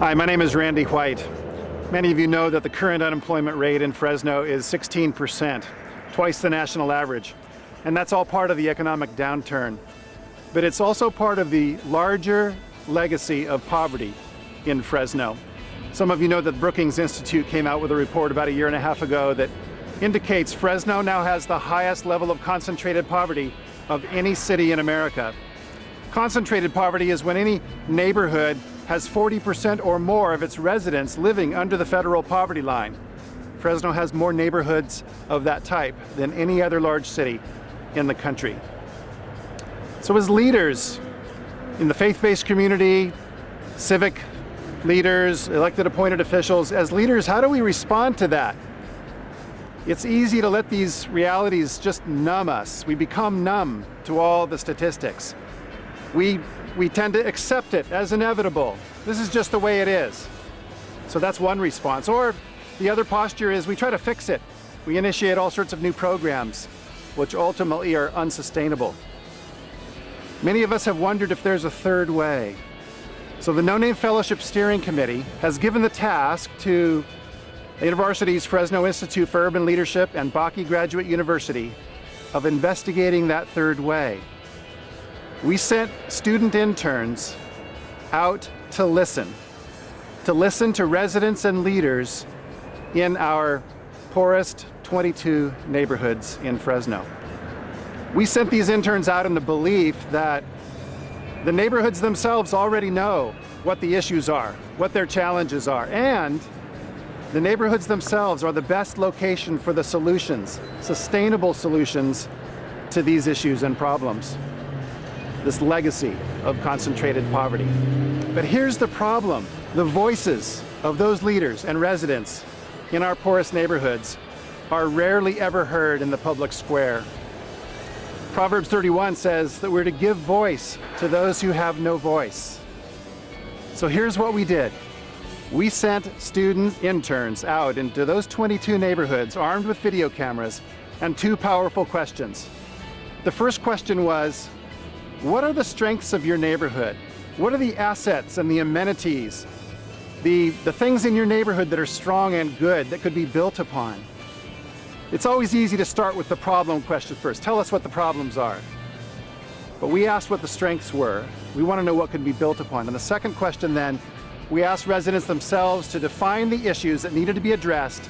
Hi, my name is Randy White. Many of you know that the current unemployment rate in Fresno is 16%, twice the national average. And that's all part of the economic downturn. But it's also part of the larger legacy of poverty in Fresno. Some of you know that Brookings Institute came out with a report about a year and a half ago that indicates Fresno now has the highest level of concentrated poverty of any city in America. Concentrated poverty is when any neighborhood has 40% or more of its residents living under the federal poverty line. Fresno has more neighborhoods of that type than any other large city in the country. So as leaders in the faith-based community, civic leaders, elected appointed officials, as leaders, how do we respond to that? It's easy to let these realities just numb us. We become numb to all the statistics. We tend to accept it as inevitable. This is just the way it is. So that's one response. Or the other posture is we try to fix it. We initiate all sorts of new programs, which ultimately are unsustainable. Many of us have wondered if there's a third way. So the No Name Fellowship Steering Committee has given the task to the university's Fresno Institute for Urban Leadership and Bakke Graduate University of investigating that third way. We sent student interns out to listen to residents and leaders in our poorest 22 neighborhoods in Fresno. We sent these interns out in the belief that the neighborhoods themselves already know what the issues are, what their challenges are, and the neighborhoods themselves are the best location for the solutions, sustainable solutions to these issues and problems. This legacy of concentrated poverty. But here's the problem. The voices of those leaders and residents in our poorest neighborhoods are rarely ever heard in the public square. Proverbs 31 says that we're to give voice to those who have no voice. So here's what we did. We sent student interns out into those 22 neighborhoods armed with video cameras and two powerful questions. The first question was, what are the strengths of your neighborhood? What are the assets and the amenities, the things in your neighborhood that are strong and good that could be built upon? It's always easy to start with the problem question first. Tell us what the problems are. But we asked what the strengths were. We want to know what could be built upon. And the second question then, we asked residents themselves to define the issues that needed to be addressed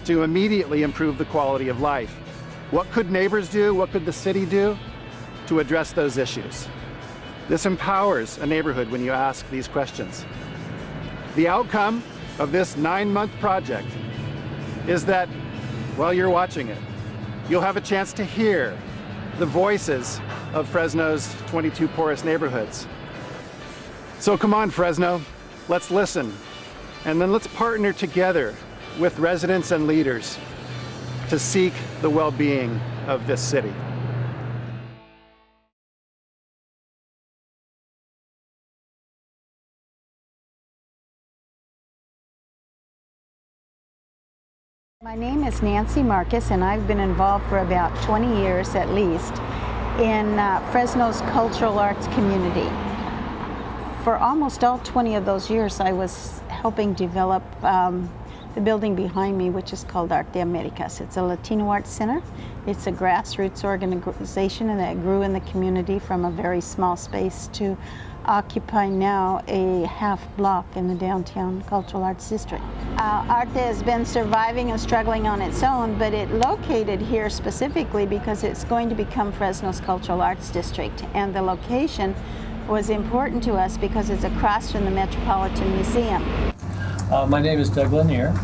to immediately improve the quality of life. What could neighbors do? What could the city do to address those issues? This empowers a neighborhood when you ask these questions. The outcome of this 9-month project is that while you're watching it, you'll have a chance to hear the voices of Fresno's 22 poorest neighborhoods. So come on, Fresno, let's listen, and then let's partner together with residents and leaders to seek the well-being of this city. My name is Nancy Marcus, and I've been involved for about 20 years at least in Fresno's cultural arts community. For almost all 20 of those years, I was helping develop the building behind me, which is called Art de Americas. It's a Latino arts center. It's a grassroots organization, and that grew in the community from a very small space to occupy now a half block in the downtown cultural arts district. Arte has been surviving and struggling on its own, but it located here specifically because it's going to become Fresno's cultural arts district, and the location was important to us because it's across from the Metropolitan Museum. My name is Doug Lanier.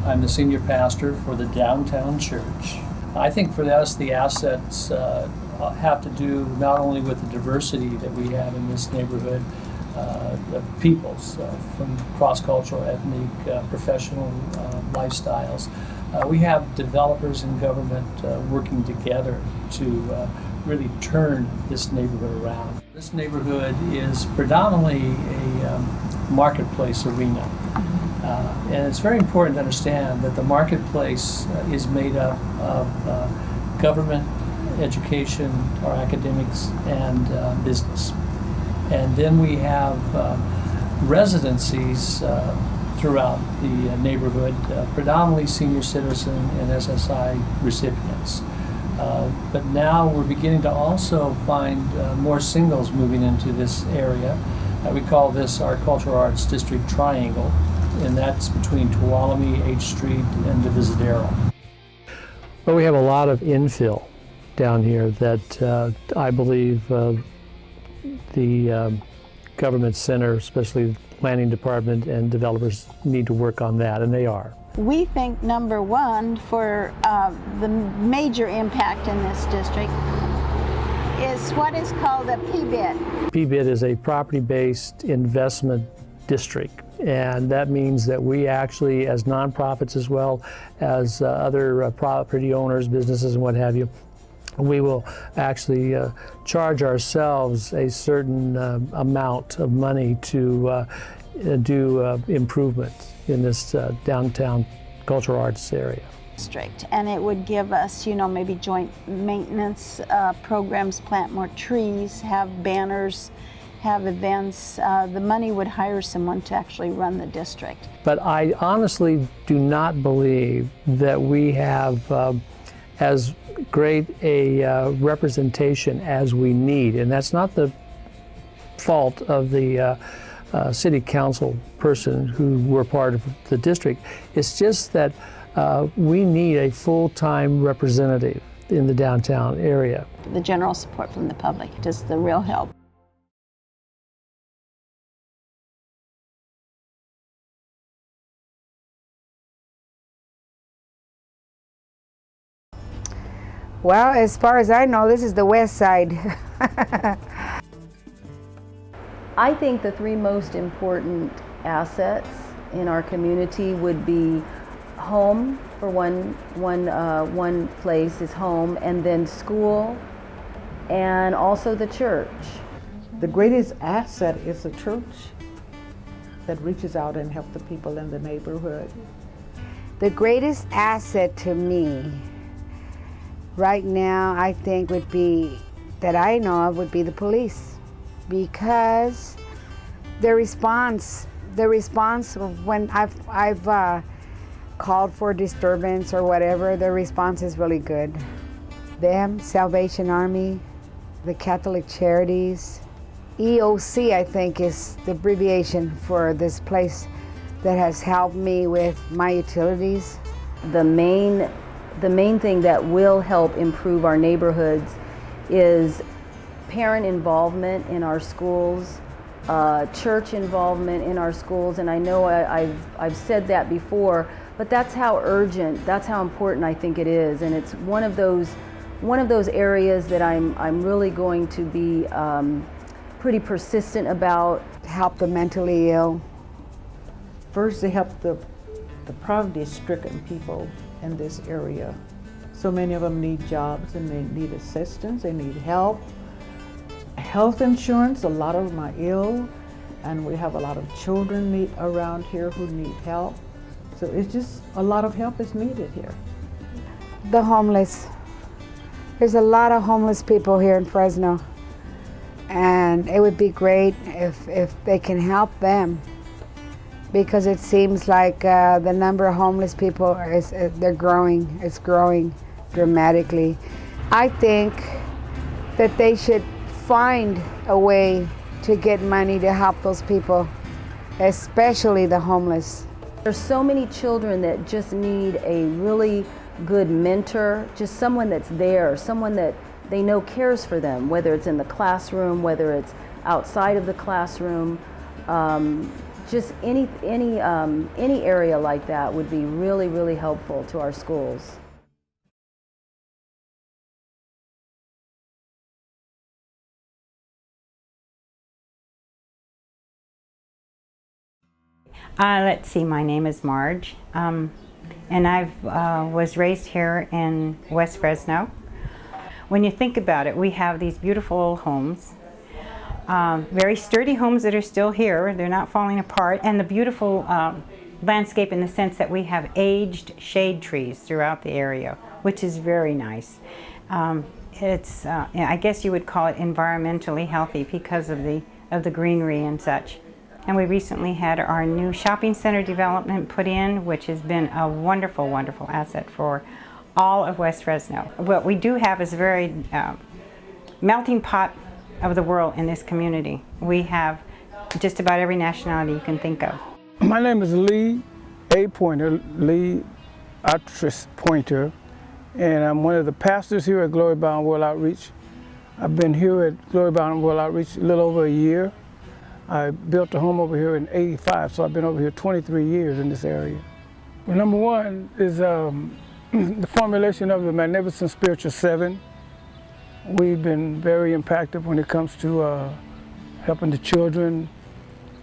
I'm the senior pastor for the downtown church. I think for us the assets have to do not only with the diversity that we have in this neighborhood of peoples from cross-cultural, ethnic, professional lifestyles. We have developers and government working together to really turn this neighborhood around. This neighborhood is predominantly a marketplace arena. And it's very important to understand that the marketplace is made up of government, education, our academics, and business. And then we have residencies throughout the neighborhood, predominantly senior citizen and SSI recipients. But now we're beginning to also find more singles moving into this area. We call this our Cultural Arts District Triangle, and that's between Tuolumne, H Street, and the Visadero. Well, we have a lot of infill down here that I believe the government center, especially the planning department and developers, need to work on that, and they are. We think number one for the major impact in this district is what is called a PBID. PBID is a property-based investment district, and that means that we actually, as nonprofits as well as other property owners, businesses and what have you, we will actually charge ourselves a certain amount of money to do improvements in this downtown cultural arts area. And it would give us, maybe joint maintenance programs, plant more trees, have banners, have events. The money would hire someone to actually run the district. But I honestly do not believe that we have as great a representation as we need, and that's not the fault of the city council person who were part of the district. It's just that we need a full-time representative in the downtown area. The general support from the public is the real help. Well, as far as I know, this is the west side. I think the three most important assets in our community would be home, for one place is home, and then school, and also the church. The greatest asset is a church that reaches out and helps the people in the neighborhood. The greatest asset to me right now, I think, would be, that I know of, would be the police, because the response when I've called for disturbance or whatever, the response is really good. Them, Salvation Army, the Catholic Charities, EOC, I think, is the abbreviation for this place that has helped me with my utilities. The main thing that will help improve our neighborhoods is parent involvement in our schools, church involvement in our schools, and I know I've said that before, but that's how urgent, that's how important I think it is, and it's one of those areas that I'm really going to be pretty persistent about. Help the mentally ill. First, they help the poverty-stricken people in this area. So many of them need jobs and they need assistance, they need help. Health insurance, a lot of them are ill, and we have a lot of children around here who need help. So it's just a lot of help is needed here. The homeless. There's a lot of homeless people here in Fresno, and it would be great if they can help them, because it seems like the number of homeless people they're growing. It's growing dramatically. I think that they should find a way to get money to help those people, especially the homeless. There's so many children that just need a really good mentor, just someone that's there, someone that they know cares for them, whether it's in the classroom, whether it's outside of the classroom. Just any area like that would be really, really helpful to our schools. Let's see, my name is Marge, and I was raised here in West Fresno. When you think about it, we have these beautiful old homes, very sturdy homes that are still here. They're not falling apart, and the beautiful landscape in the sense that we have aged shade trees throughout the area, which is very nice. It's, I guess you would call it environmentally healthy because of the greenery and such. And we recently had our new shopping center development put in, which has been a wonderful, wonderful asset for all of West Fresno. What we do have is a very melting pot of the world in this community. We have just about every nationality you can think of. My name is Lee A. Pointer, Lee Actress Pointer, and I'm one of the pastors here at Glory Bound World Outreach. I've been here at Glory Bound World Outreach a little over a year. I built a home over here in '85, so I've been over here 23 years in this area. Well, number one is the formulation of the Magnificent Spiritual 7. We've been very impacted when it comes to helping the children,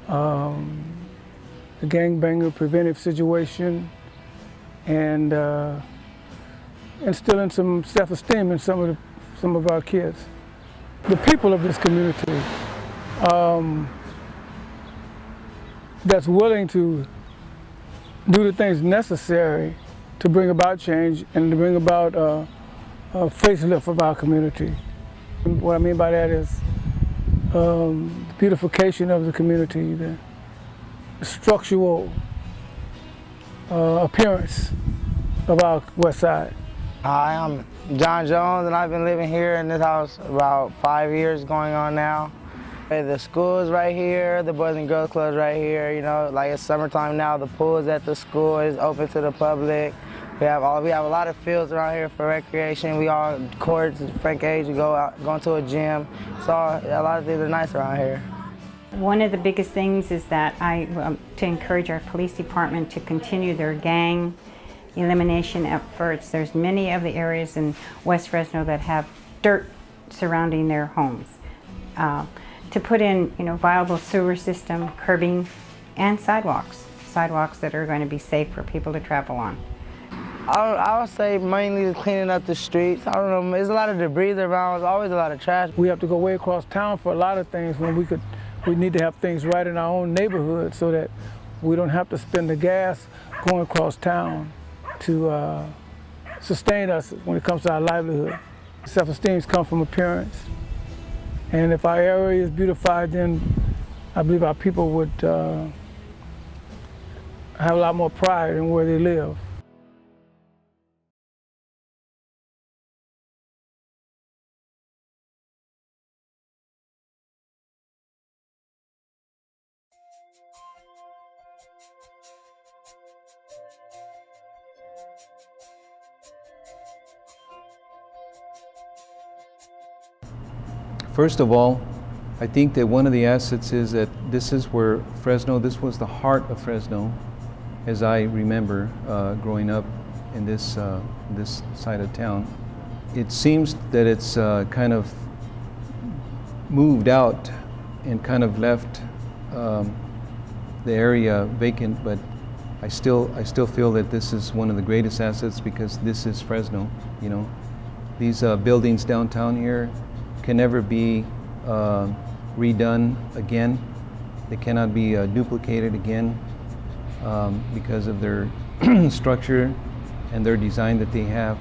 the gangbanger preventive situation, and instilling some self-esteem in some of our kids. The people of this community that's willing to do the things necessary to bring about change and to bring about a facelift of our community. What I mean by that is the beautification of the community, the structural appearance of our west side. Hi, I'm John Jones, and I've been living here in this house about 5 years going on now. The school is right here, the Boys and Girls Club is right here. You know, like it's summertime now, the pool is at the school, is open to the public. We have a lot of fields around here for recreation. We all courts, Frank age, we go to a gym. So a lot of things are nice around here. One of the biggest things is that to encourage our police department to continue their gang elimination efforts. There's many of the areas in West Fresno that have dirt surrounding their homes. To put in, viable sewer system, curbing, and sidewalks that are going to be safe for people to travel on. I would say mainly cleaning up the streets. I don't know, there's a lot of debris around, there's always a lot of trash. We have to go way across town for a lot of things when we need to have things right in our own neighborhood so that we don't have to spend the gas going across town to sustain us when it comes to our livelihood. Self-esteem comes from appearance. And if our area is beautified, then I believe our people would have a lot more pride in where they live. First of all, I think that one of the assets is that this is where Fresno, this was the heart of Fresno, as I remember growing up in this side of town. It seems that it's kind of moved out and kind of left the area vacant, but I still feel that this is one of the greatest assets because this is Fresno. These buildings downtown here can never be redone again. They cannot be duplicated again because of their structure and their design that they have.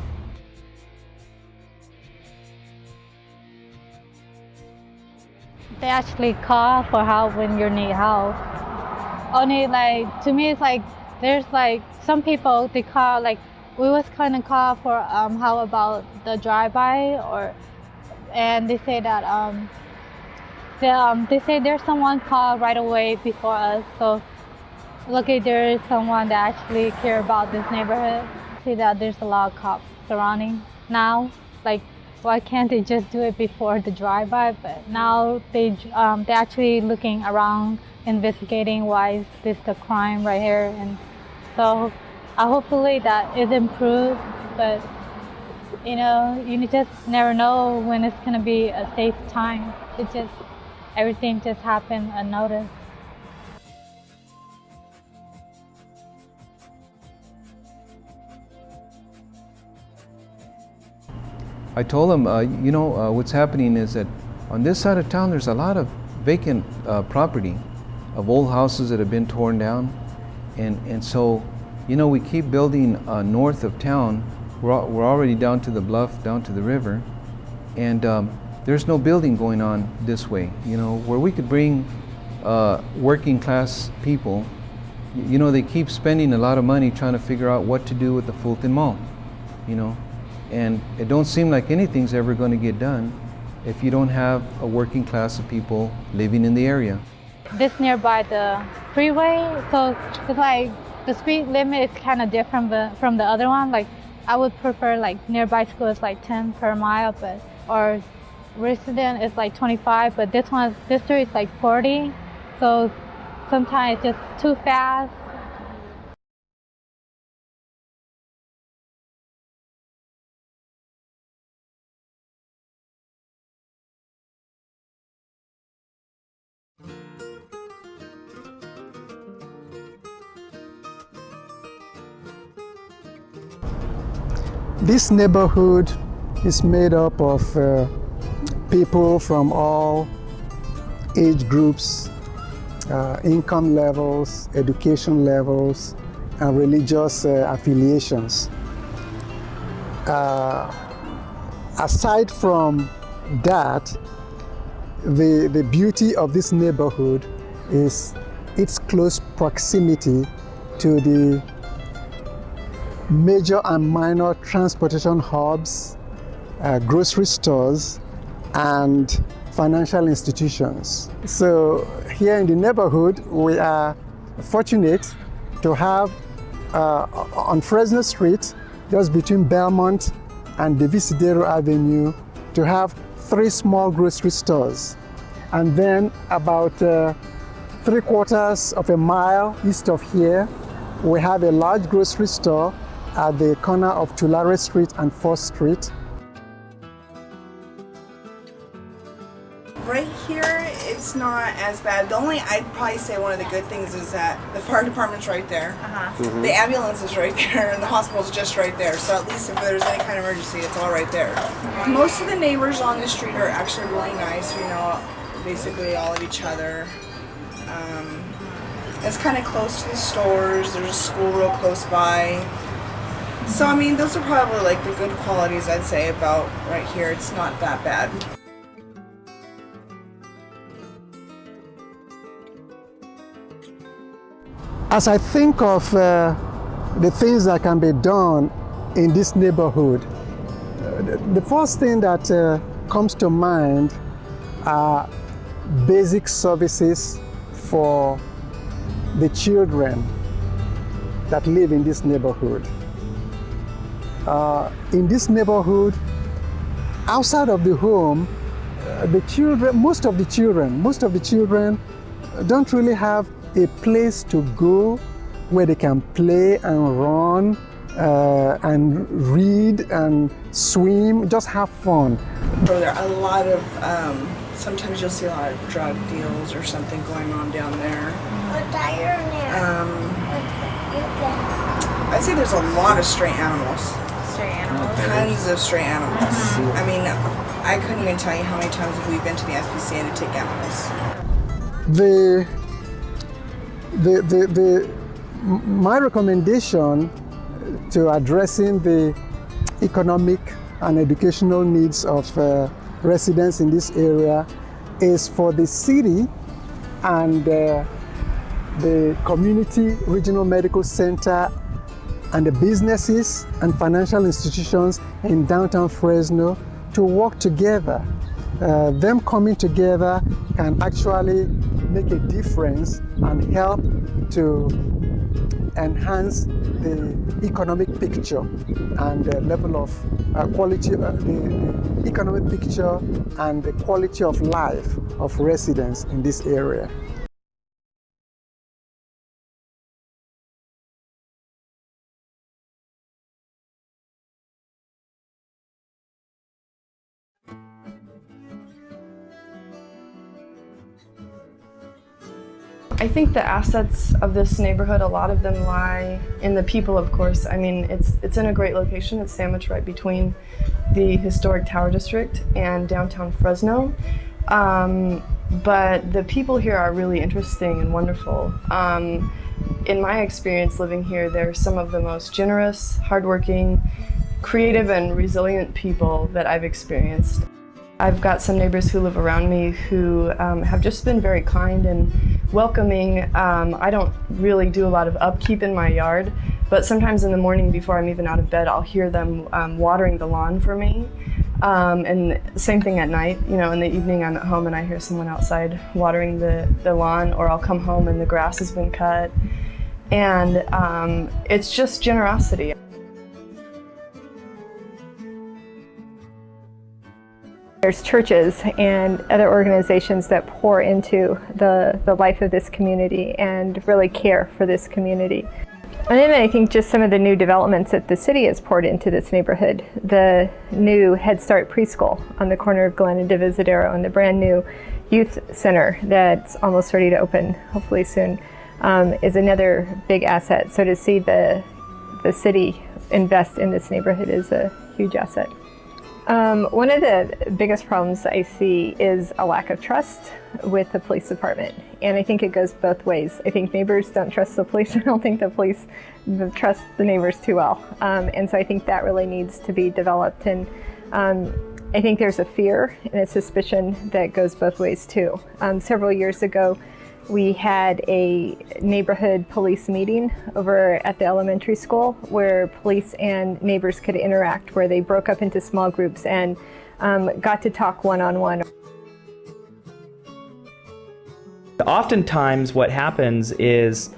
They actually call for help when you need help. Only to me it's there's some people they call we was kind of call for how about the drive-by and they say that they say there's someone called right away before us. So luckily there is someone that actually care about this neighborhood. See that there's a lot of cops surrounding now. Why can't they just do it before the drive-by? But now they're actually looking around, investigating why is this the crime right here. And so hopefully that is improved. But you just never know when it's gonna be a safe time. Everything just happened unnoticed. I told them, what's happening is that on this side of town there's a lot of vacant property of old houses that have been torn down, and so we keep building north of town. We're already down to the bluff, down to the river, and there's no building going on this way. Where we could bring working class people, you know, they keep spending a lot of money trying to figure out what to do with the Fulton Mall, you know, and it don't seem like anything's ever going to get done if you don't have a working class of people living in the area. This nearby the freeway, so it's like the speed limit is kind of different from the other one. Like I would prefer like nearby school is like 10 per mile, but or resident is like 25, but this street is like 40. So sometimes it's just too fast. This neighborhood is made up of people from all age groups, income levels, education levels, and religious affiliations. Aside from that, the beauty of this neighborhood is its close proximity to the major and minor transportation hubs, grocery stores, and financial institutions. So here in the neighborhood, we are fortunate to have on Fresno Street, just between Belmont and the Visidero Avenue, to have 3 small grocery stores. And then about 3/4 of a mile east of here, we have a large grocery store at the corner of Tulare Street and 4th Street. Right here, it's not as bad. The only, I'd probably say one of the good things is that the fire department's right there. The ambulance is right there, and the hospital's just right there. So at least if there's any kind of emergency, it's all right there. Most of the neighbors on the street are actually really nice. We know basically all of each other. It's kind of close to the stores. There's a school real close by. So I mean, those are probably like the good qualities I'd say about right here. It's not that bad. As I think of the things that can be done in this neighborhood, the first thing that comes to mind are basic services for the children that live in this neighborhood. In this neighborhood, outside of the home, most of the children don't really have a place to go where they can play and run and read and swim, just have fun. So there are a lot of, sometimes you'll see a lot of drug deals or something going on down there. I'd say there's a lot of stray animals. Tons of stray animals. I mean, I couldn't even tell you how many times we've been to the SPCA to take animals. My recommendation to addressing the economic and educational needs of residents in this area is for the city and the community regional medical center and the businesses and financial institutions in downtown Fresno to work together. Them coming together can actually make a difference and help to enhance the economic picture and the level of quality, the economic picture and the quality of life of residents in this area. I think the assets of this neighborhood, a lot of them lie in the people, of course. I mean, it's in a great location. It's sandwiched right between the historic Tower District and downtown Fresno. But the people here are really interesting and wonderful. In my experience living here, they're some of the most generous, hardworking, creative, and resilient people that I've experienced. I've got some neighbors who live around me who have just been very kind and welcoming. I don't really do a lot of upkeep in my yard, but sometimes in the morning before I'm even out of bed, I'll hear them watering the lawn for me. And same thing at night, you know, in the evening I'm at home and I hear someone outside watering the lawn, or I'll come home and the grass has been cut. And it's just generosity. There's churches and other organizations that pour into the life of this community and really care for this community. And then I think just some of the new developments that the city has poured into this neighborhood. The new Head Start preschool on the corner of Glen and Divisadero, and the brand new youth center that's almost ready to open, hopefully soon, is another big asset. So to see the city invest in this neighborhood is a huge asset. One of the biggest problems I see is a lack of trust with the police department, and I think it goes both ways. I think neighbors don't trust the police. I don't think the police trust the neighbors too well, and so I think that really needs to be developed. And I think there's a fear and a suspicion that goes both ways too. Several years ago, we had a neighborhood police meeting over at the elementary school where police and neighbors could interact, where they broke up into small groups and got to talk one-on-one. Oftentimes what happens is,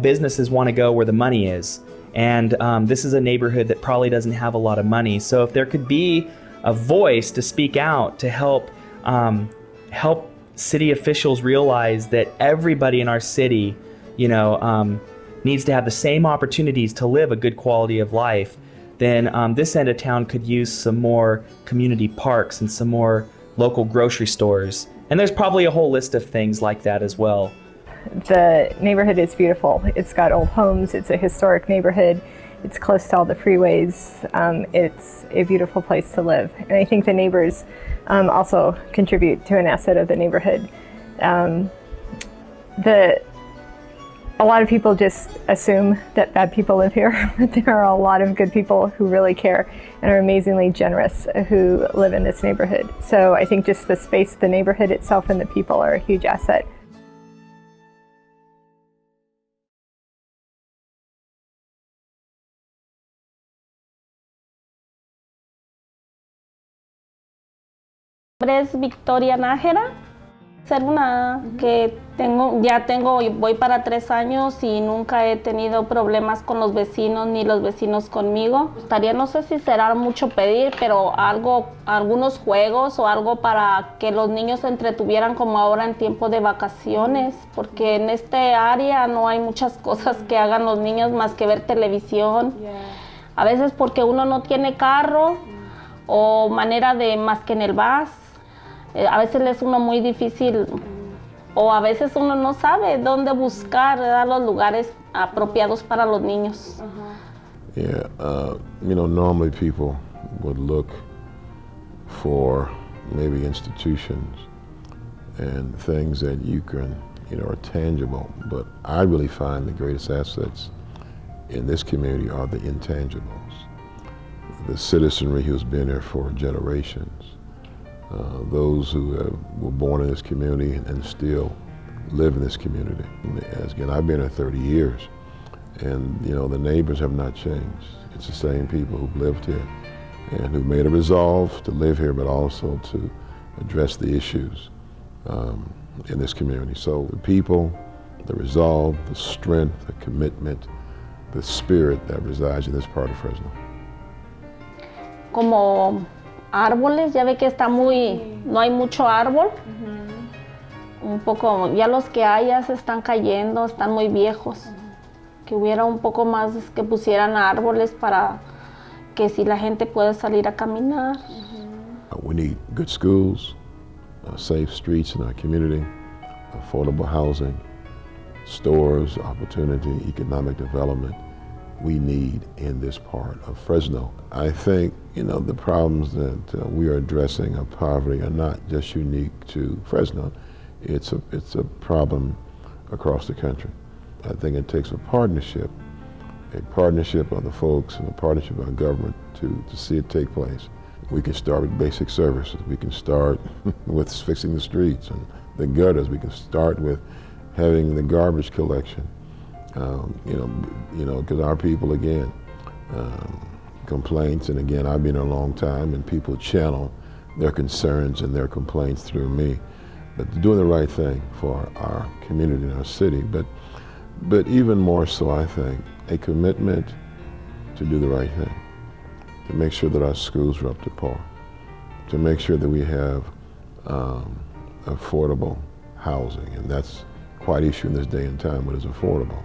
businesses want to go where the money is. And this is a neighborhood that probably doesn't have a lot of money. So if there could be a voice to speak out to help city officials realize that everybody in our city, needs to have the same opportunities to live a good quality of life, then this end of town could use some more community parks and some more local grocery stores. And there's probably a whole list of things like that as well. The neighborhood is beautiful. It's got old homes. It's a historic neighborhood. It's close to all the freeways. It's a beautiful place to live. And I think the neighbors also contribute to an asset of the neighborhood. A lot of people just assume that bad people live here, but there are a lot of good people who really care and are amazingly generous who live in this neighborhood. So I think just the space, the neighborhood itself, and the people are a huge asset. Es Victoria Nájera, ser una que voy para 3 años y nunca he tenido problemas con los vecinos ni los vecinos conmigo. Gustaría, no sé si será mucho pedir, pero algunos juegos o algo para que los niños se entretuvieran como ahora en tiempo de vacaciones, porque en este área no hay muchas cosas que hagan los niños más que ver televisión. A veces porque uno no tiene carro o manera de más que en el bus. A veces es uno muy difícil, o a veces uno no sabe dónde buscar, ¿verdad?, los lugares apropiados para los niños. Yeah, normally people would look for maybe institutions and things that you can, are tangible. But I really find the greatest assets in this community are the intangibles. The citizenry who's been here for generations. Those who were born in this community and still live in this community. Again, I've been here 30 years, and the neighbors have not changed. It's the same people who've lived here and who've made a resolve to live here, but also to address the issues in this community. So the people, the resolve, the strength, the commitment, the spirit that resides in this part of Fresno. Como árboles, ya ve que está no hay mucho árbol. Un poco, ya los que hay ya se están cayendo, están muy viejos. Que hubiera un poco más, que pusieran árboles para que si la gente puede salir a caminar. We need good schools, safe streets in our community, affordable housing, stores, opportunity, economic development. We need in this part of Fresno. I think, the problems that we are addressing of poverty are not just unique to Fresno. It's a problem across the country. I think it takes a partnership of the folks and a partnership of our government to see it take place. We can start with basic services. We can start with fixing the streets and the gutters. We can start with having the garbage collection. Because our people, again, complaints, and again, I've been here a long time, and people channel their concerns and their complaints through me. But doing the right thing for our community and our city, but even more so, I think, a commitment to do the right thing, to make sure that our schools are up to par, to make sure that we have affordable housing, and that's quite an issue in this day and time. What is affordable?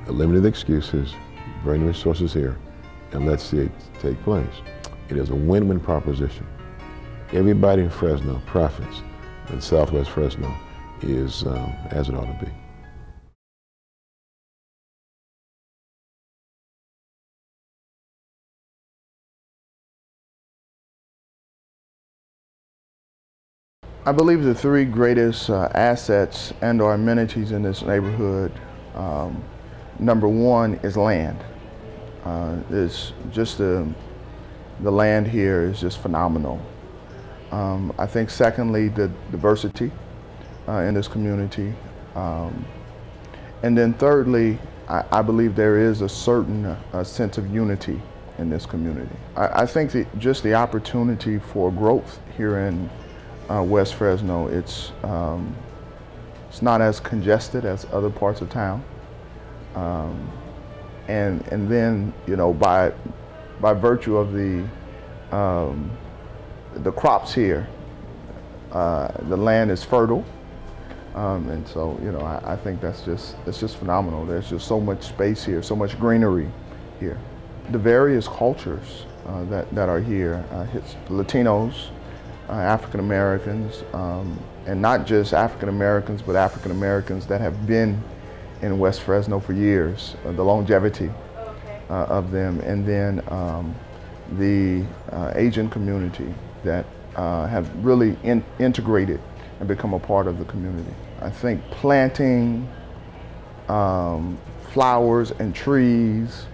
Eliminate the excuses, bring the resources here, and let's see it take place. It is a win-win proposition. Everybody in Fresno profits, and Southwest Fresno is as it ought to be. I believe the three greatest assets and or amenities in this neighborhood, number one is land. It's just the land here is just phenomenal. I think secondly, the diversity in this community. And then thirdly, I believe there is a certain sense of unity in this community. I think that just the opportunity for growth here in West Fresno, it's not as congested as other parts of town. And then, by virtue of the crops here, the land is fertile, and so I think it's just phenomenal. There's just so much space here, so much greenery here. The various cultures that are here, Latinos, African Americans, and not just African Americans, but African Americans that have been in West Fresno for years, the longevity of them, and then the Asian community that have really integrated and become a part of the community. I think planting flowers and trees,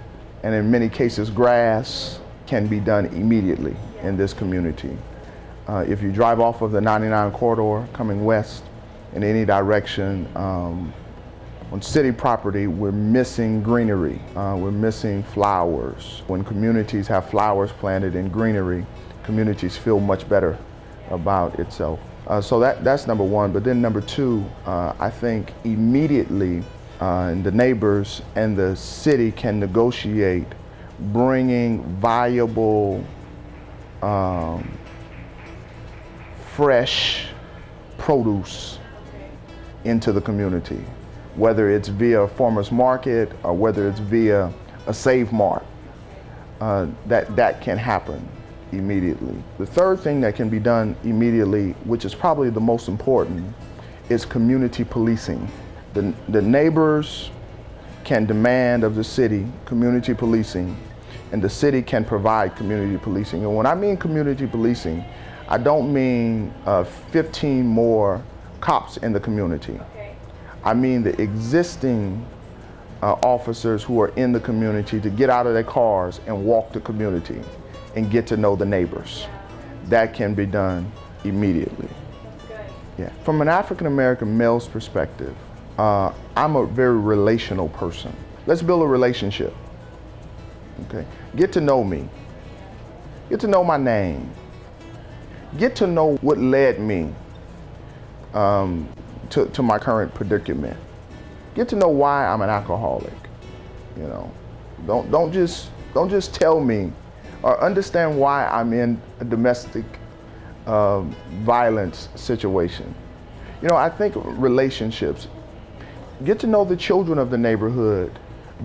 and in many cases grass, can be done immediately in this community. If you drive off of the 99 corridor coming west in any direction, on city property, we're missing greenery. We're missing flowers. When communities have flowers planted in greenery, communities feel much better about itself. So that's number one. But then number two, I think immediately the neighbors and the city can negotiate bringing viable, fresh produce into the community, whether it's via a farmer's market or whether it's via a Save Mart. That can happen immediately. The third thing that can be done immediately, which is probably the most important, is community policing. The neighbors can demand of the city community policing, and the city can provide community policing. And when I mean community policing, I don't mean 15 more cops in the community. I mean the existing officers who are in the community to get out of their cars and walk the community and get to know the neighbors. That can be done immediately. Yeah. From an African American male's perspective, I'm a very relational person. Let's build a relationship. Okay. Get to know me. Get to know my name. Get to know what led me to my current predicament. Get to know why I'm an alcoholic. Don't just tell me, or understand why I'm in a domestic violence situation. I think relationships. Get to know the children of the neighborhood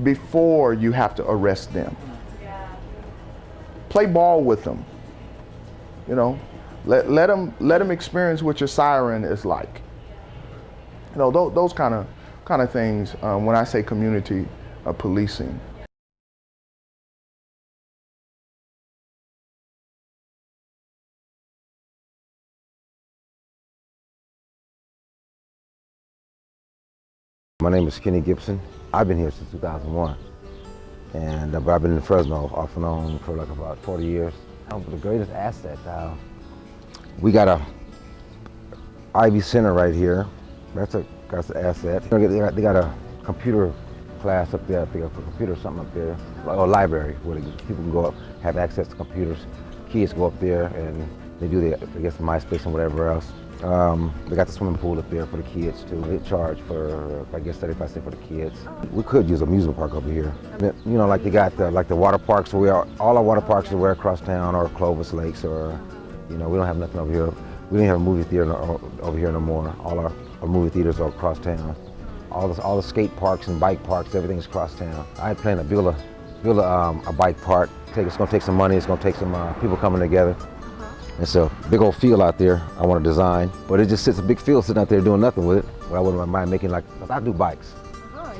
before you have to arrest them. Play ball with them. Let them experience what your siren is like. Those kind of things when I say community policing. My name is Kenny Gibson. I've been here since 2001, and I've been in Fresno off and on for like about 40 years. The greatest asset, we got a Ivy Center right here. That's an asset. They got a computer class up there. I think a computer something up there, or a library where people can go up, have access to computers. Kids go up there and they do I guess MySpace and whatever else. They got the swimming pool up there for the kids too. They charge for, I guess, 35 cents for the kids. We could use an amusement park over here. You know, like they got like the water parks. So all our water parks are across town, or Clovis Lakes, or you know, we don't have nothing over here. We didn't have a movie theater over here no more. All our movie theaters are across town. All the skate parks and bike parks, everything's across town. I plan to build a bike park. It's gonna take some money. It's gonna take some people coming together. It's a big old field out there I want to design, but it just sits a big field sitting out there doing nothing with it. But I wouldn't mind making cause I do bikes.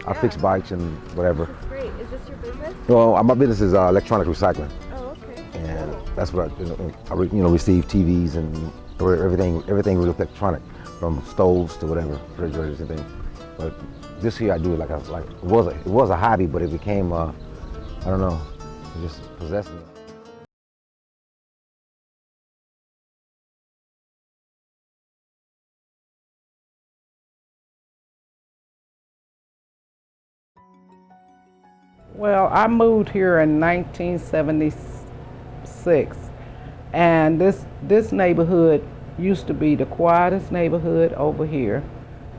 I fix bikes and whatever. That's great. Is this your business? No, my business is electronic recycling. Oh, okay. And that's what I receive TVs and everything really electronic, from stoves to whatever, refrigerators and things. But this year I do it it was a hobby, but it became I don't know, it just possessed me. Well, I moved here in 1976, and this neighborhood used to be the quietest neighborhood over here.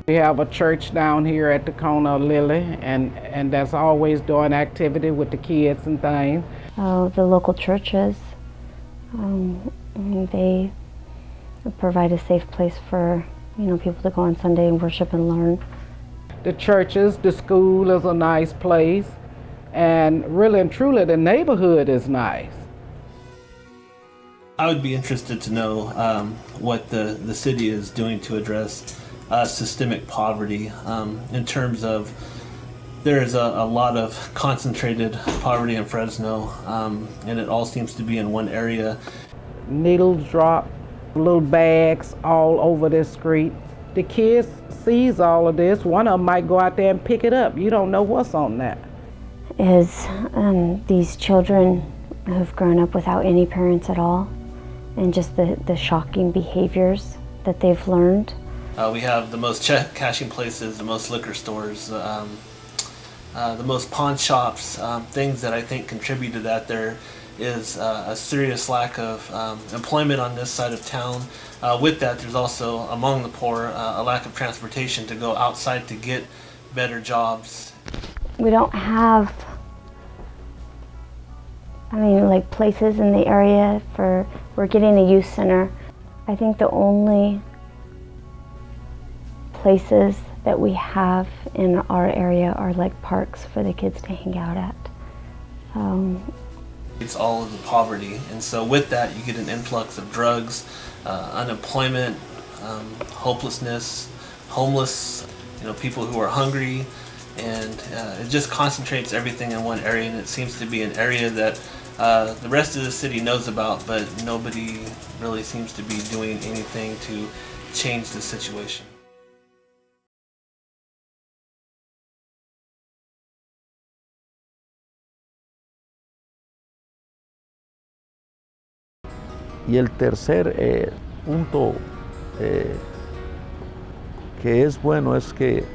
We have a church down here at the corner of Lily, and that's always doing activity with the kids and things. The local churches, they provide a safe place for people to go on Sunday and worship and learn. The churches, the school is a nice place. And really and truly, the neighborhood is nice. I would be interested to know what the city is doing to address systemic poverty in terms of there is a lot of concentrated poverty in Fresno, and it all seems to be in one area. Needles drop, little bags all over the street. The kids sees all of this. One of them might go out there and pick it up. You don't know what's on that. Is these children who've grown up without any parents at all, and just the shocking behaviors that they've learned. We have the most check cashing places, the most liquor stores, the most pawn shops, things that I think contribute to that. There is a serious lack of employment on this side of town. With that, there's also, among the poor, a lack of transportation to go outside to get better jobs. We don't have, places in the area we're getting a youth center. I think the only places that we have in our area are like parks for the kids to hang out at. It's all of the poverty, and so with that you get an influx of drugs, unemployment, hopelessness, homeless, people who are hungry. And it just concentrates everything in one area, and it seems to be an area that the rest of the city knows about, but nobody really seems to be doing anything to change the situation. Y el tercer punto que es bueno es que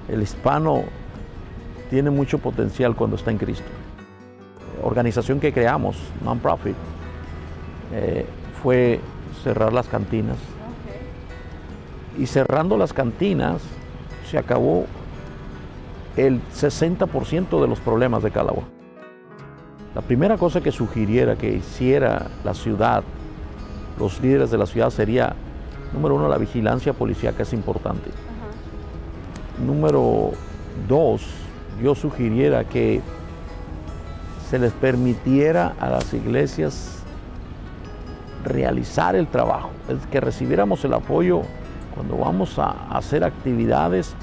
el hispano tiene mucho potencial cuando está en Cristo. Organización que creamos, non-profit, fue cerrar las cantinas. Y cerrando las cantinas se acabó el 60% de los problemas de Calagua. La primera cosa que sugiriera que hiciera la ciudad, los líderes de la ciudad, sería, número uno, la vigilancia policíaca es importante. Número dos, yo sugiriera que se les permitiera a las iglesias realizar el trabajo, es que recibiéramos el apoyo cuando vamos a hacer actividades.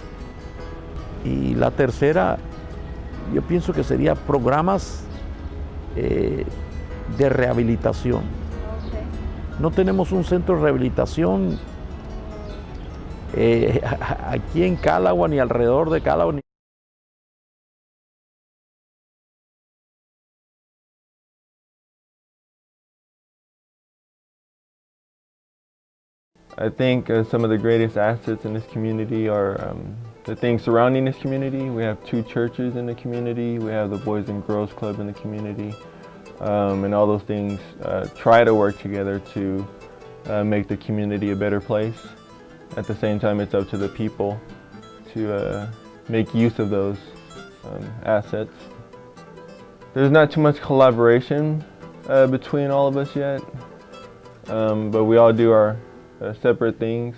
Y la tercera, yo pienso que sería programas de rehabilitación. No tenemos un centro de rehabilitación aquí en Calagua ni alrededor de Calagua. I think some of the greatest assets in this community are the things surrounding this community. We have 2 churches in the community. We have the Boys and Girls Club in the community. And all those things try to work together to make the community a better place. At the same time, it's up to the people to make use of those assets. There's not too much collaboration between all of us yet, but we all do our separate things.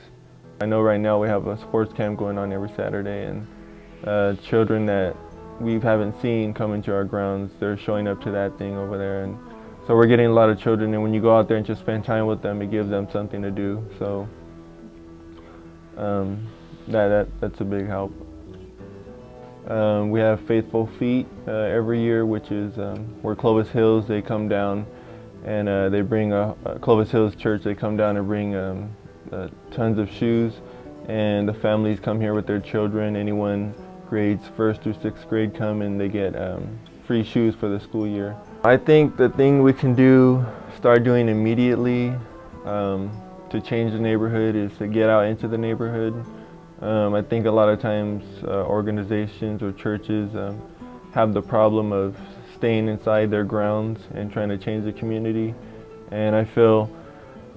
I know right now we have a sports camp going on every Saturday, and children that we haven't seen come into our grounds, they're showing up to that thing over there. And so we're getting a lot of children, and when you go out there and just spend time with them, it gives them something to do. So that's a big help. We have Faithful Feet every year, which is where Clovis Hills, they come down and they bring Clovis Hills Church, they come down and bring tons of shoes, and the families come here with their children. Anyone grades 1st through 6th grade come and they get free shoes for the school year. I think the thing we can start doing immediately to change the neighborhood is to get out into the neighborhood. I think a lot of times organizations or churches have the problem of staying inside their grounds and trying to change the community. And I feel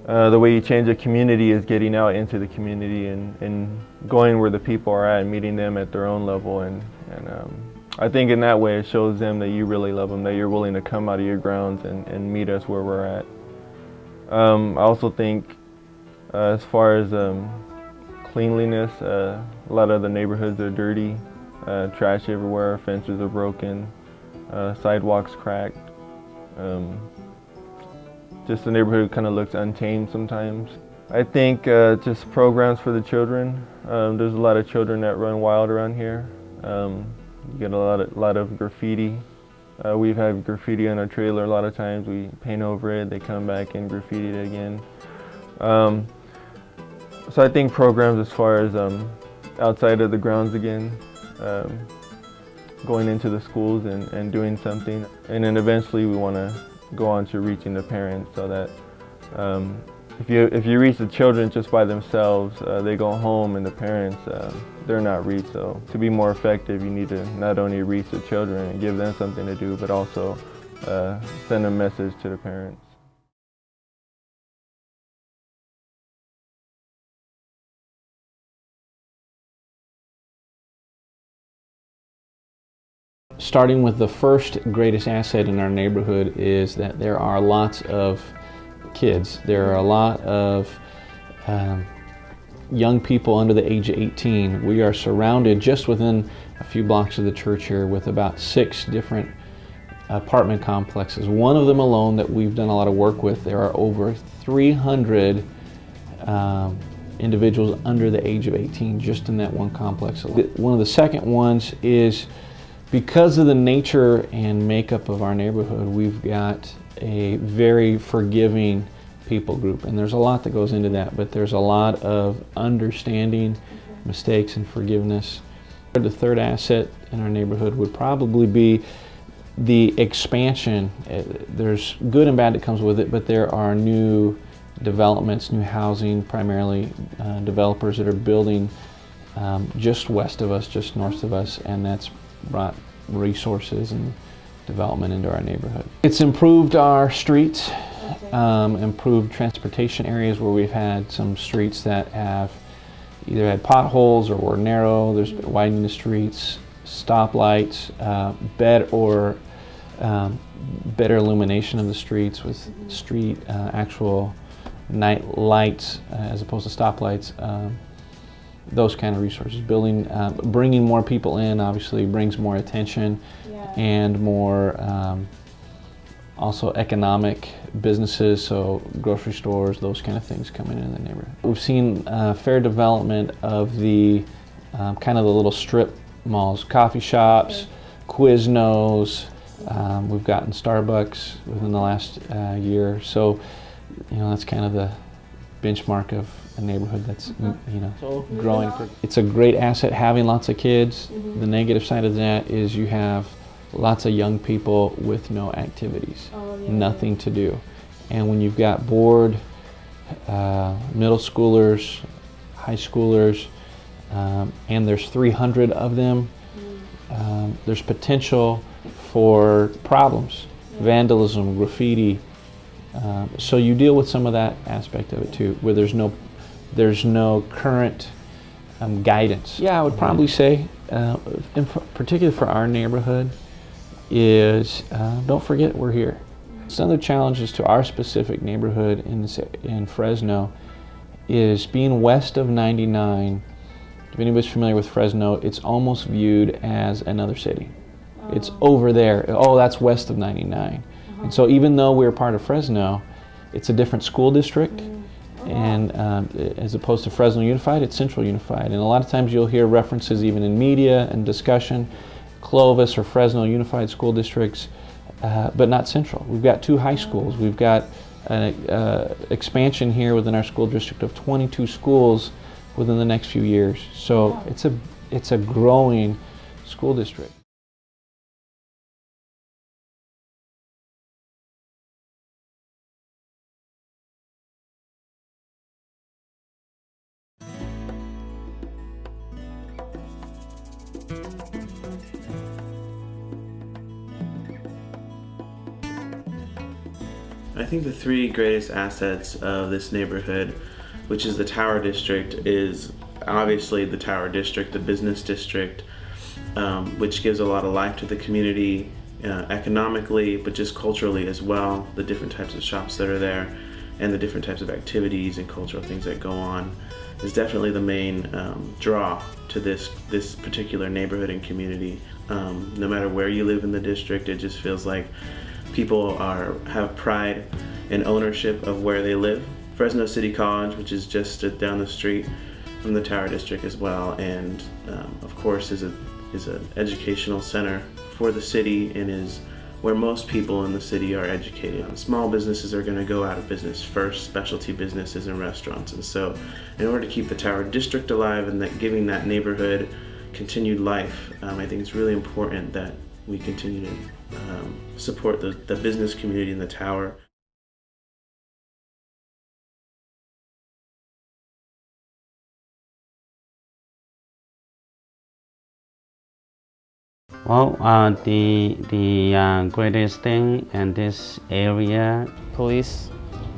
the way you change a community is getting out into the community and going where the people are at and meeting them at their own level. And I think in that way it shows them that you really love them, that you're willing to come out of your grounds and meet us where we're at. I also think as far as cleanliness, a lot of the neighborhoods are dirty, trash everywhere, fences are broken, sidewalks cracked. Just the neighborhood kind of looks untamed sometimes. I think just programs for the children. There's a lot of children that run wild around here. You get a lot of graffiti. We've had graffiti on our trailer a lot of times. We paint over it, they come back and graffiti it again. So I think programs as far as outside of the grounds again, going into the schools and doing something. And then eventually we want to go on to reaching the parents, so that if you reach the children just by themselves, they go home and the parents, they're not reached. So to be more effective, you need to not only reach the children and give them something to do, but also send a message to the parents. Starting with the first greatest asset in our neighborhood is that there are lots of kids. There are a lot of young people under the age of 18. We are surrounded just within a few blocks of the church here with about 6 different apartment complexes. One of them alone that we've done a lot of work with, there are over 300 individuals under the age of 18 just in that one complex. One of the second ones is, because of the nature and makeup of our neighborhood, we've got a very forgiving people group, and there's a lot that goes into that, but there's a lot of understanding mistakes and forgiveness. The third asset in our neighborhood would probably be the expansion. There's good and bad that comes with it, but there are new developments, new housing, primarily developers that are building just west of us, just north of us, and that's brought resources and development into our neighborhood. It's improved our streets, improved transportation areas where we've had some streets that have either had potholes or were narrow. There's been widening the streets, stoplights, better illumination of the streets with street actual night lights as opposed to stoplights. Those kind of resources. Bringing more people in obviously brings more attention and more also economic businesses, so grocery stores, those kind of things coming in the neighborhood. We've seen fair development of the kind of the little strip malls, coffee shops, Quiznos. We've gotten Starbucks within the last year, so that's kind of the benchmark of a neighborhood that's growing. It's a great asset having lots of kids. The negative side of that is you have lots of young people with no activities, nothing to do. And when you've got bored, middle schoolers, high schoolers, and there's 300 of them. There's potential for problems, vandalism, graffiti. So you deal with some of that aspect of it too, where there's no current guidance. Yeah, I would probably say, particularly for our neighborhood, is don't forget we're here. Some of the challenges to our specific neighborhood in Fresno is being west of 99. If anybody's familiar with Fresno, it's almost viewed as another city. It's over there. Oh, that's west of 99. And so even though we're part of Fresno, it's a different school district. And as opposed to Fresno Unified, it's Central Unified. And a lot of times you'll hear references even in media and discussion, Clovis or Fresno Unified School Districts, but not Central. We've got 2 high schools. We've got an expansion here within our school district of 22 schools within the next few years. So it's a growing school district. I think the 3 greatest assets of this neighborhood, which is the Tower District, is obviously the Tower District, the business district, which gives a lot of life to the community economically, but just culturally as well. The different types of shops that are there and the different types of activities and cultural things that go on is definitely the main draw to this particular neighborhood and community. No matter where you live in the district, it just feels like people have pride and ownership of where they live. Fresno City College, which is just down the street from the Tower District as well, and of course is an educational center for the city and is where most people in the city are educated. Small businesses are going to go out of business first, specialty businesses and restaurants, and so in order to keep the Tower District alive and giving that neighborhood continued life, I think it's really important that we continue to support the business community in the Tower. Well, the greatest thing in this area, police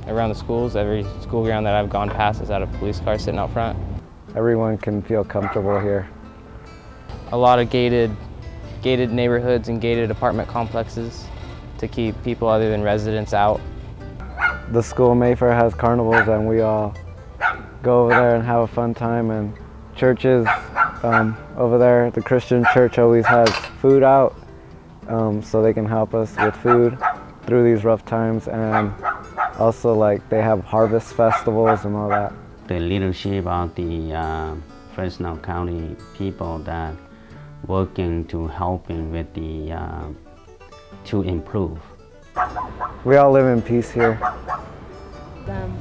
around the schools. Every school ground that I've gone past has had a police car sitting out front. Everyone can feel comfortable here. A lot of gated neighborhoods and gated apartment complexes to keep people other than residents out. The school Mayfair has carnivals and we all go over there and have a fun time, and churches over there, the Christian church always has food out so they can help us with food through these rough times, and also like they have harvest festivals and all that. The leadership of the Fresno County people that working to helping with the to improve. We all live in peace here.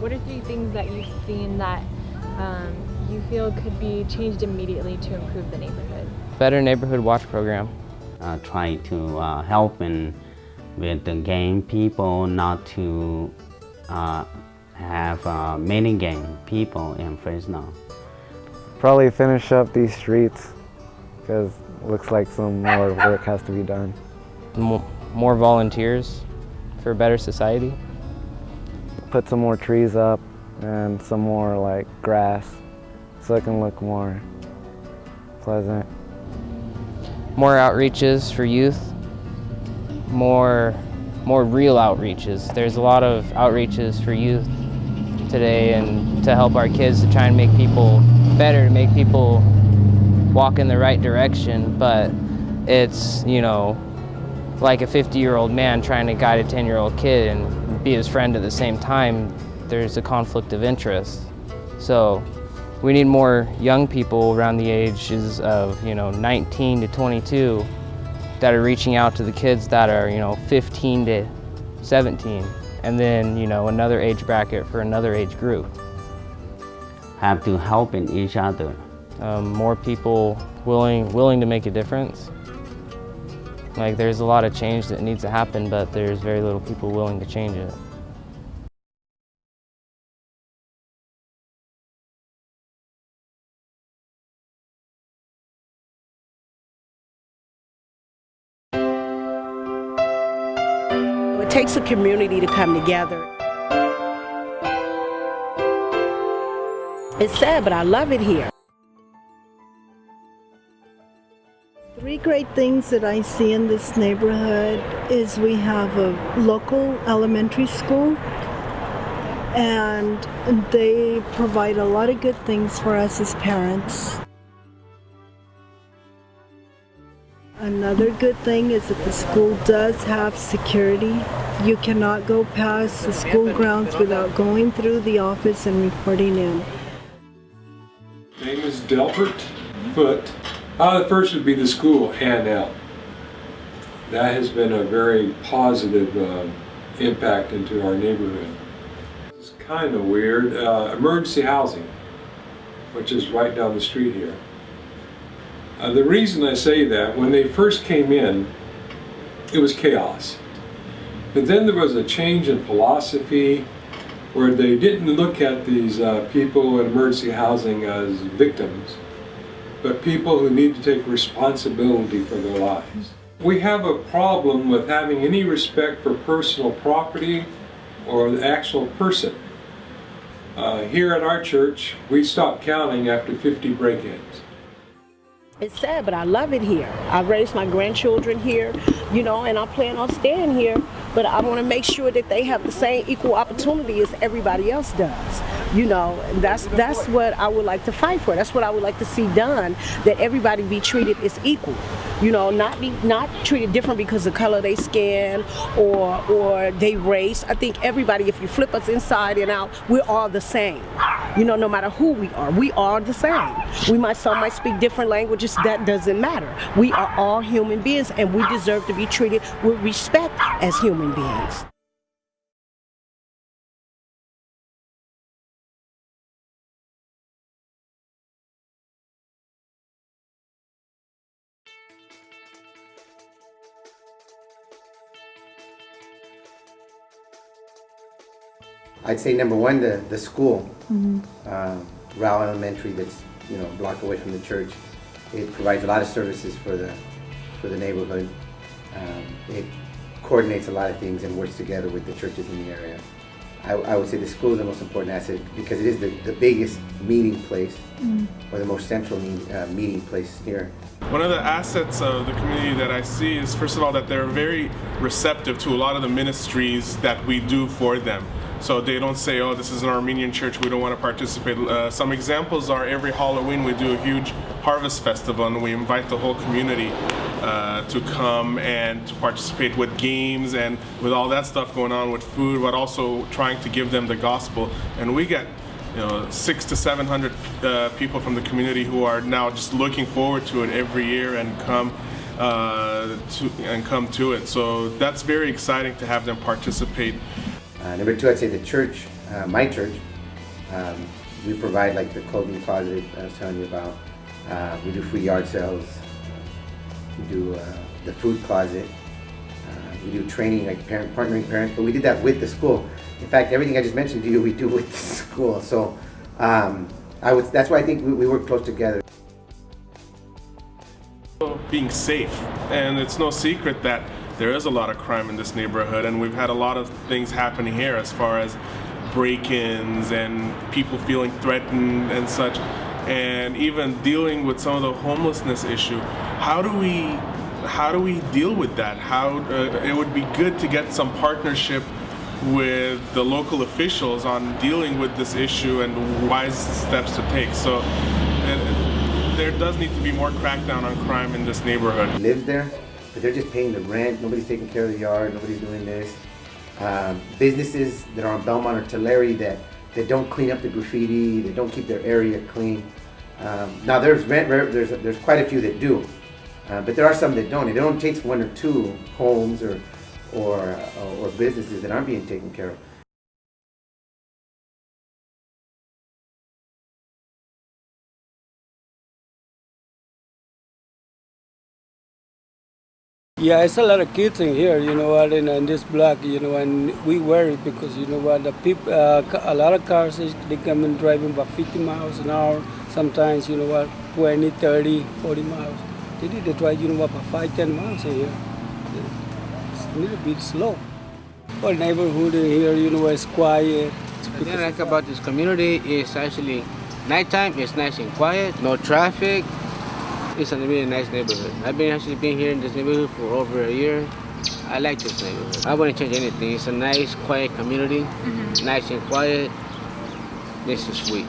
What are 3 things that you've seen that you feel could be changed immediately to improve the neighborhood? Better neighborhood watch program. Try to help with the game people not to have many game people in Fresno. Probably finish up these streets because it looks like some more work has to be done. More volunteers for a better society. Put some more trees up and some more like grass so it can look more pleasant. More outreaches for youth, more real outreaches. There's a lot of outreaches for youth today and to help our kids to try and make people better, to make people walk in the right direction, but it's, you know, like a 50-year-old man trying to guide a 10-year-old kid and be his friend at the same time. There's a conflict of interest. So we need more young people around the ages of, 19 to 22 that are reaching out to the kids that are, 15 to 17, and then, another age bracket for another age group. Have to help in each other. More people willing to make a difference. Like, there's a lot of change that needs to happen, but there's very little people willing to change it. takes a community to come together. It's sad, but I love it here. Three great things that I see in this neighborhood is we have a local elementary school, and they provide a lot of good things for us as parents. Another good thing is that the school does have security. You cannot go past the school grounds without going through the office and reporting in. Name is Delbert Foote. The first would be the school, A&L. That has been a very positive impact into our neighborhood. It's kind of weird. Emergency housing, which is right down the street here. The reason I say that, when they first came in, it was chaos. But then there was a change in philosophy where they didn't look at these people in emergency housing as victims, but people who need to take responsibility for their lives. We have a problem with having any respect for personal property or the actual person. Here at our church, we stopped counting after 50 break-ins. It's sad, but I love it here. I raised my grandchildren here, you know, and I plan on staying here, but I want to make sure that they have the same equal opportunity as everybody else does. You know, that's what I would like to fight for. That's what I would like to see done, that everybody be treated as equal. You know, not treated different because of color they skin or they race. I think everybody, if you flip us inside and out, we're all the same. You know, no matter who we are the same. Some might speak different languages, that doesn't matter. We are all human beings, and we deserve to be treated with respect as human beings. I'd say number one, the school, Rao Elementary, that's a block away from the church. It provides a lot of services for the neighborhood. It coordinates a lot of things and works together with the churches in the area. I would say the school is the most important asset because it is the biggest meeting place or the most central meeting place here. One of the assets of the community that I see is, first of all, that they're very receptive to a lot of the ministries that we do for them. So they don't say, oh, this is an Armenian church, we don't want to participate. Some examples are every Halloween we do a huge harvest festival and we invite the whole community to come and to participate with games and with all that stuff going on with food, but also trying to give them the gospel. And we get 600 to 700 people from the community who are now just looking forward to it every year and come to it. So that's very exciting to have them participate. Number two, I'd say the church, my church, we provide like the clothing closet I was telling you about. We do free yard sales. We do the food closet. We do training, like partnering parents, but we did that with the school. In fact, everything I just mentioned to you, we do with the school. So that's why I think we work close together. Being safe, and it's no secret that there is a lot of crime in this neighborhood, and we've had a lot of things happening here as far as break-ins and people feeling threatened and such, and even dealing with some of the homelessness issue. How do we deal with that? It would be good to get some partnership with the local officials on dealing with this issue and wise steps to take. So there does need to be more crackdown on crime in this neighborhood. Live there, but they're just paying the rent. Nobody's taking care of the yard. Nobody's doing this. Businesses that are on Belmont or Tulare that don't clean up the graffiti, they don't keep their area clean. Now there's quite a few that do, but there are some that don't. It only takes one or two homes or businesses that aren't being taken care of. Yeah, it's a lot of kids in here, you know what, in this block, you know, and we worry because, you know what, the people, a lot of cars, they come in driving about 50 miles an hour, sometimes, you know what, 20, 30, 40 miles. They drive, you know what, about 5, 10 miles in here. It's a little bit slow. Well, neighborhood here, you know, is quiet. The thing I like about this community is actually nighttime. It's nice and quiet, no traffic. It's a really nice neighborhood. I've been here in this neighborhood for over a year. I like this neighborhood. I wouldn't change anything. It's a nice, quiet community. Nice and quiet. This is sweet.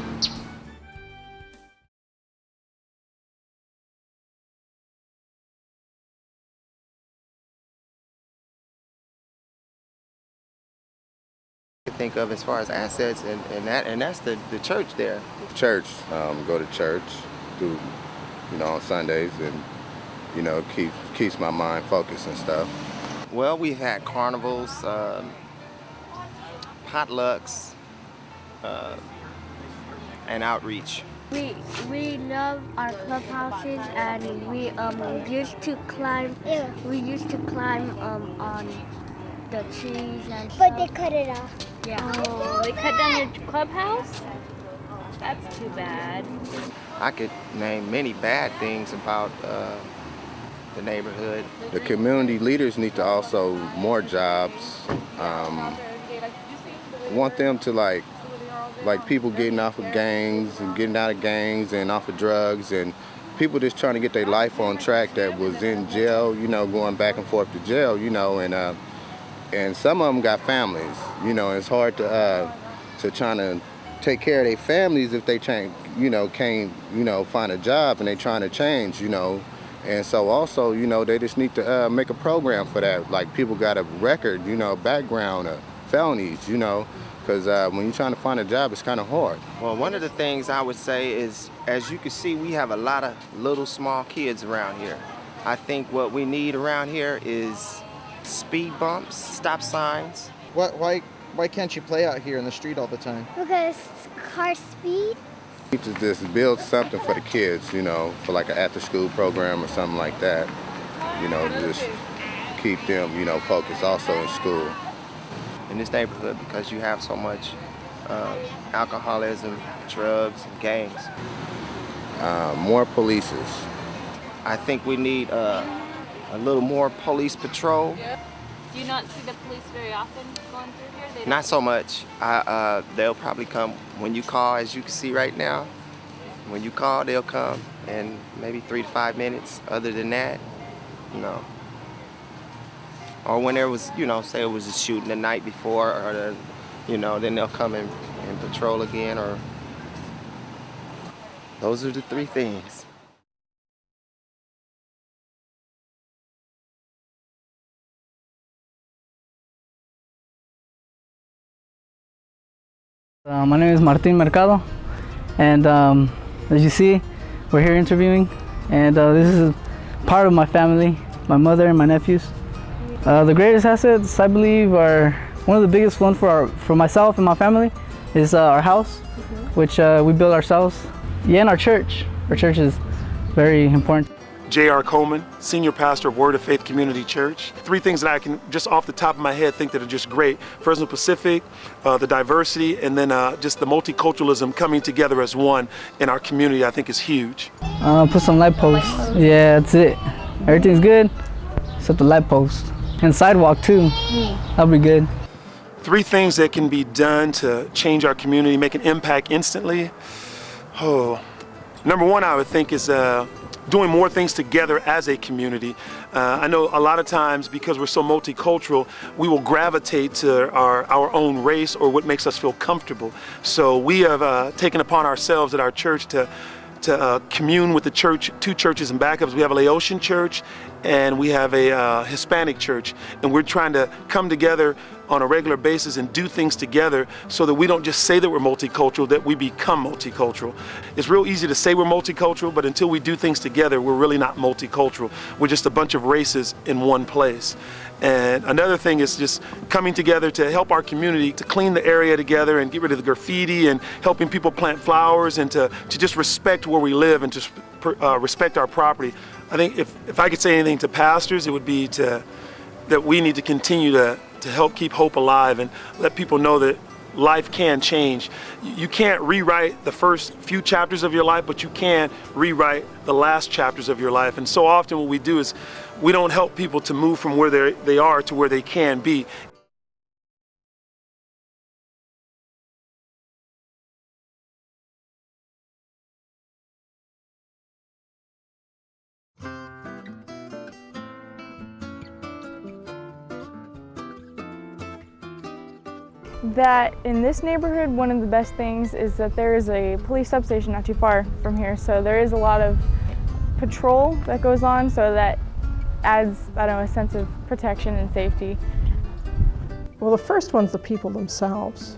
Think of as far as assets and that's the church there. Church, go to church, do, on Sundays, and keeps my mind focused and stuff. Well, we've had carnivals, potlucks, and outreach. We love our clubhouses, and we used to climb. We used to climb on the trees and stuff. But they cut it off. Yeah. Oh, they cut down your clubhouse? That's too bad. I could name many bad things about the neighborhood. The community leaders need to also more jobs. Want them to like people getting off of gangs and getting out of gangs and off of drugs and people just trying to get their life on track that was in jail, going back and forth to jail, and some of them got families, it's hard to try to take care of their families if they can't find a job and they trying to change, and so also, they just need to make a program for that. Like people got a record, background, felonies, because when you're trying to find a job, it's kind of hard. Well, one of the things I would say is, as you can see, we have a lot of little small kids around here. I think what we need around here is speed bumps, stop signs. Why can't you play out here in the street all the time? Because car speed. We need to just build something for the kids, for like an after-school program or something like that, just keep them, focused also in school. In this neighborhood, because you have so much alcoholism, drugs, and gangs. More polices. I think we need a little more police patrol. Do you not see the police very often going through here? Not so much. They'll probably come when you call, as you can see right now. When you call, they'll come in maybe 3 to 5 minutes. Other than that, no. Or when there was, say it was a shooting the night before, or then they'll come and patrol again. Or those are the 3 things. My name is Martin Mercado, and as you see, we're here interviewing, and this is part of my family, my mother and my nephews. The greatest assets, I believe, are one of the biggest one for myself and my family is our house, which we built ourselves. Yeah, and our church. Our church is very important. J.R. Coleman, Senior Pastor of Word of Faith Community Church. 3 things that I can just off the top of my head think that are just great. Fresno Pacific, the diversity, and then just the multiculturalism coming together as one in our community I think is huge. Put some light posts. Yeah, that's it. Everything's good except the light post. And sidewalk too. That'll be good. 3 things that can be done to change our community, make an impact instantly. Number 1 I would think is doing more things together as a community. I know a lot of times because we're so multicultural, we will gravitate to our own race or what makes us feel comfortable. So we have taken upon ourselves at our church to commune with the church, 2 churches and backups. We have a Laotian church and we have a Hispanic church, and we're trying to come together on a regular basis and do things together so that we don't just say that we're multicultural, that we become multicultural. It's real easy to say we're multicultural, but until we do things together, we're really not multicultural. We're just a bunch of races in one place. And another thing is just coming together to help our community, to clean the area together and get rid of the graffiti and helping people plant flowers and to just respect where we live and just respect our property. I think if I could say anything to pastors, it would be that we need to continue to help keep hope alive and let people know that life can change. You can't rewrite the first few chapters of your life, but you can rewrite the last chapters of your life. And so often what we do is we don't help people to move from where they are to where they can be. that in this neighborhood, one of the best things is that there is a police substation not too far from here. So there is a lot of patrol that goes on, so that adds, I don't know, a sense of protection and safety. Well, the first one's the people themselves.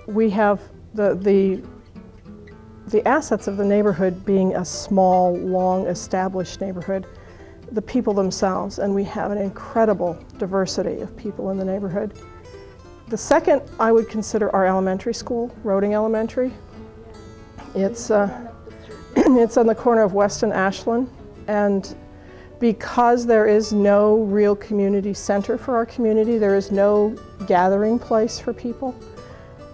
We have the assets of the neighborhood being a small, long established neighborhood, the people themselves, and we have an incredible diversity of people in the neighborhood. The second I would consider our elementary school, Roding Elementary. It's it's on the corner of West and Ashland, and because there is no real community center for our community, there is no gathering place for people,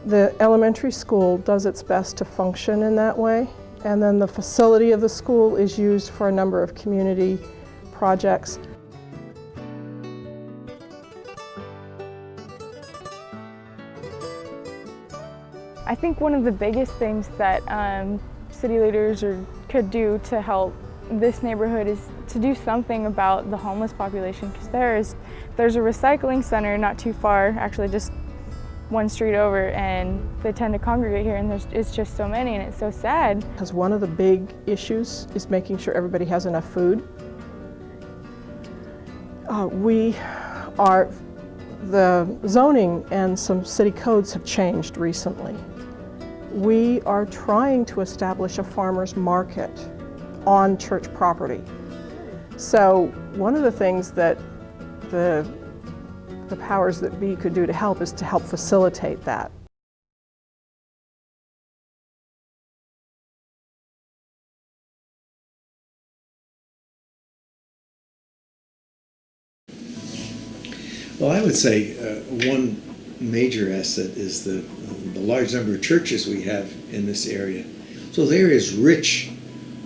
the elementary school does its best to function in that way, and then the facility of the school is used for a number of community projects. I think one of the biggest things that city leaders could do to help this neighborhood is to do something about the homeless population, because there's a recycling center not too far, actually just one street over, and they tend to congregate here, and it's just so many, and it's so sad. Because one of the big issues is making sure everybody has enough food. The zoning and some city codes have changed recently. We are trying to establish a farmer's market on church property. So one of the things that the powers that be could do to help is to help facilitate that. Well, I would say one major asset is the large number of churches we have in this area. So the area is rich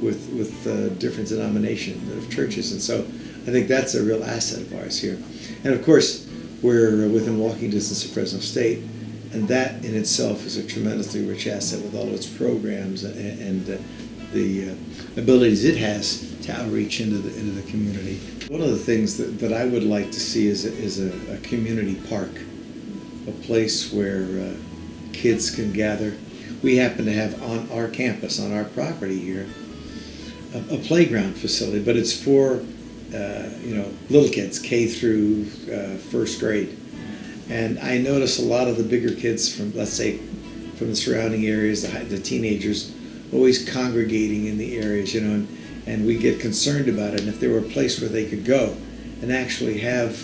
with different denominations of churches, and so I think that's a real asset of ours here. And of course, we're within walking distance of Fresno State, and that in itself is a tremendously rich asset with all its programs and the abilities it has to outreach into the community. One of the things that I would like to see is a community park, a place where kids can gather. We happen to have on our campus, on our property here, a playground facility, but it's for little kids, K through first grade. And I notice a lot of the bigger kids from, let's say, from the surrounding areas, the teenagers, always congregating in the areas, and we get concerned about it. And if there were a place where they could go and actually have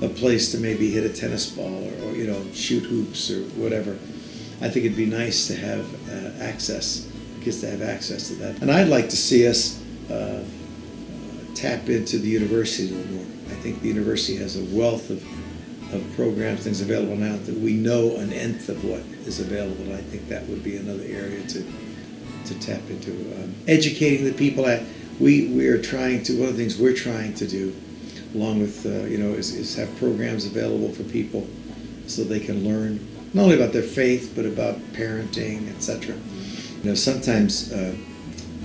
a place to maybe hit a tennis ball or shoot hoops or whatever, I think it'd be nice to have kids to have access to that. And I'd like to see us tap into the university a little more. I think the university has a wealth of programs, things available now that we know an nth of what is available. And I think that would be another area to tap into. Educating the people. We are trying to, one of the things we're trying to do, along with, is have programs available for people so they can learn not only about their faith, but about parenting, etc. Sometimes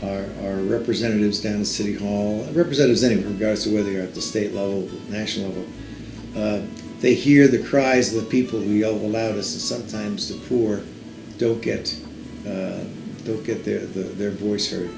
our representatives down at City Hall, representatives anywhere, regardless of whether they're at the state level, national level, they hear the cries of the people who yell the loudest, and sometimes the poor don't get their voice heard.